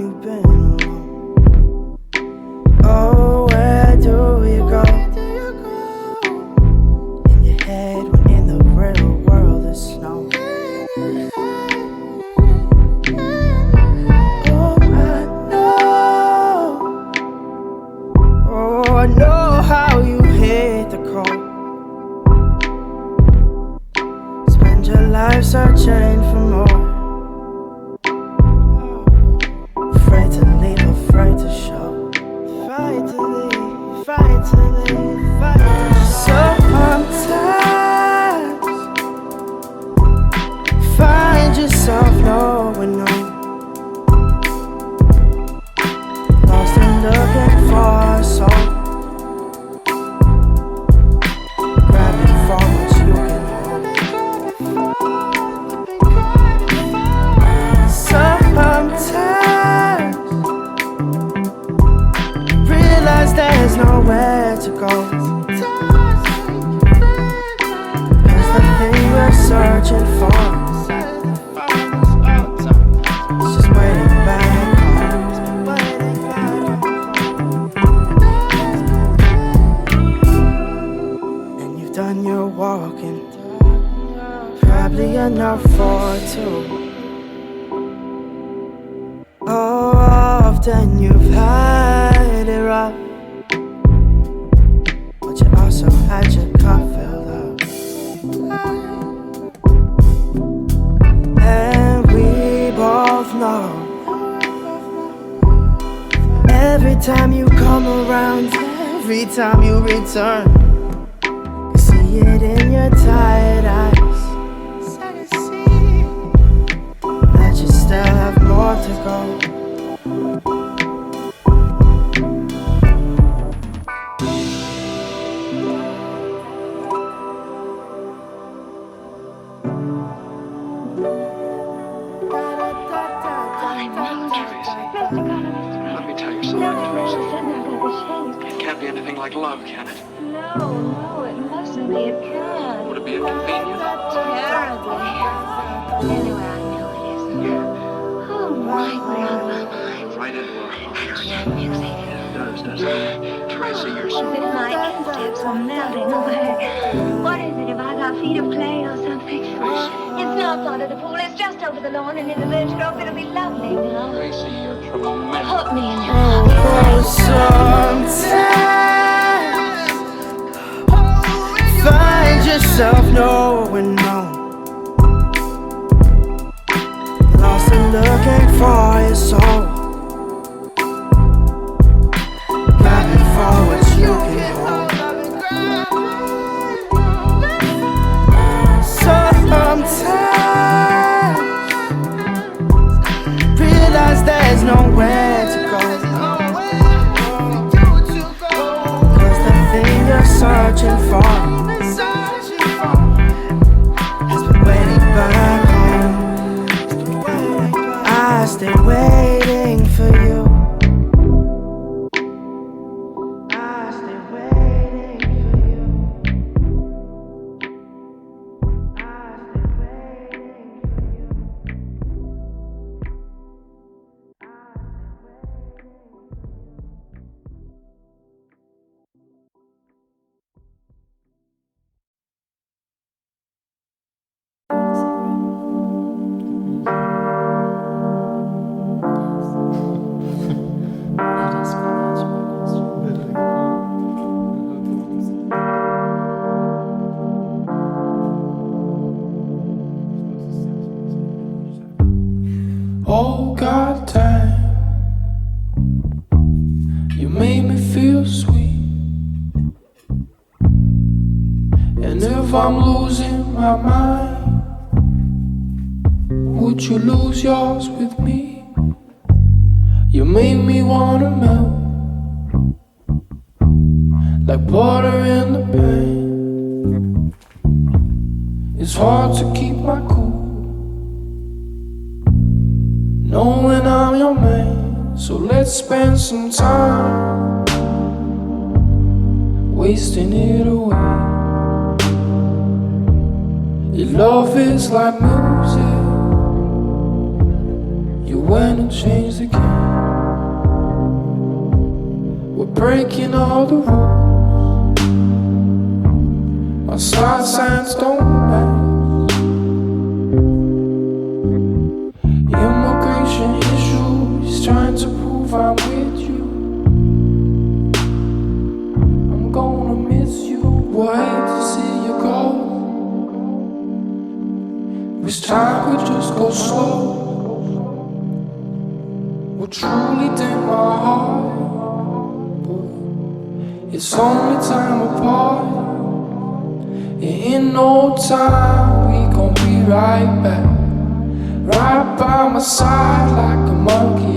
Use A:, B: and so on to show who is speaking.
A: you've been alone. Oh, where do you go? In your head when in the real world there's snow. Oh, I know how you hate the cold. Spend your life searching for more. Afraid to leave, afraid to show. Fight to leave, fight to leave, fight to show. Sometimes find yourself knowing no. Lost and looking for a soul. Grabbing for what you can hold. Sometimes realize there's nowhere to go. 'Cause the thing we're searching for is just waiting back home. And you've done your walking, probably enough for two. Oh, often you've had it rough, but you also had your cup filled up. And we both know every time you come around, every time you return, you see it in your tired eyes that you still have more to go.
B: Let me tell you something, Tracy. It can't be anything like love, can it?
C: No, it mustn't be. It can't.
B: Would it be inconvenient?
C: Terribly. Anyway, I know it isn't. Oh, right, we're out of our minds.
B: Right into our hearts.
C: Music.
B: It does, doesn't it? Tracy, you're so...
C: As if my instincts were melting away. What is it, about our feet of clay or something? It's not under the pool, it's just over the lawn and in the birch grove. It'll be lovely now.
B: Tracy, you're tremendous.
C: Put me in your
A: Oh, sometimes find yourself knowing no. Lost and looking for your soul. Grabbing for what you can hold. Sometimes realize there's nowhere to go. 'Cause the thing you're searching for has been waiting back home. I stay waiting for you. I stay waiting for you. I stay waiting for you.
D: Oh God, damn, you made me feel sweet. And if I'm losing my mind, would you lose yours with me? You made me wanna melt like butter in the pan. It's hard to keep my cool knowing I'm your man, so let's spend some time wasting it away. Your love is like music. You went and changed the game. breaking all the rules. My start signs don't match. Immigration issues, trying to prove I'm with you. I'm gonna miss you, would hate to see you go. Wish time could just go slow. Would truly dim my heart, but it's only time apart. And in no time we gon' be right back, right by my side like a monkey